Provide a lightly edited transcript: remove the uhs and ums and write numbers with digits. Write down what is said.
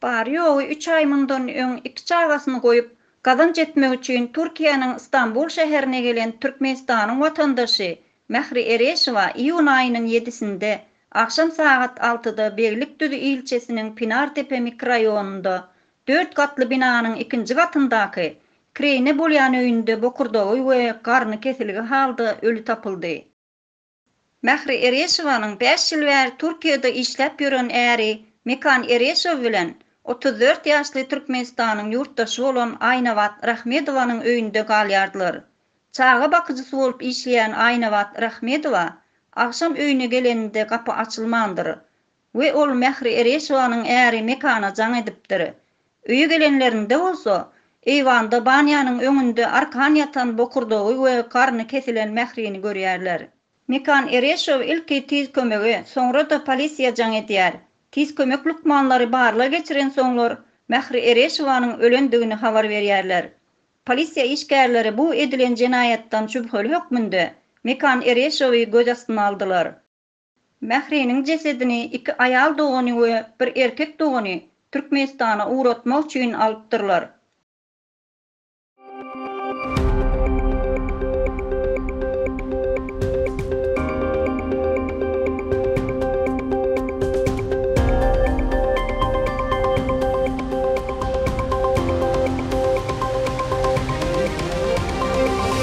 Bary ýogy 3 ay mundan öň 2 çagasyny goýup, gazan jetmek üçin Türkiýanyň Istanbul şäherine gelen Türkmenistanyň watandaşy Mähri Ereşowa iýun aýynyň 7-sinde akşam saat 6-da Beglikdüzi ilçesiniň Pinartepe mikroraýonunda 4 gatly binanyň 2-nji gatyndaky kreyne bolýan öýünde bokurdagy we garny kesiligi halda ölü tapyldy. Mähri Ereşowanyň 5 ýyl bäri Türkiýede işläp ýören äri Mekan Ereşow bilen 34 ýaşly Türkmenistanyň ýurtdaşy bolan Aýnawat Rahmetowanyň öýünde galýardylar. Çaga bakyjysy bolup işleýän Aýnawat Rahmetowa akşam öýüne geleninde gapy açylmandyr we ol Mähri Ereşowanyň äri Mekana jaň edipdir. Öýe gelenlerinde bolsa, eýwanda banýanyň öňünde arkan ýatan bokurdagy we garny kesilen Mährini görýärler. Mekan Ereşow ilki tiz kömegi, soňra da polisiýa jaň edýär. Tiz kömek lukmanlary barla geçiren soňlar Mähri Ereşowanyň ölendigini habar berýärler. Polisiýa işgärleri bu edilen jenaýatdan şüpheli hökmünde Mekan Ereşowy göz astyna aldylar. Mähriniň jesedini 2 aýal dogany we 1 erkek dogany Türkmenistana uğratmak üçin alypdyrlar.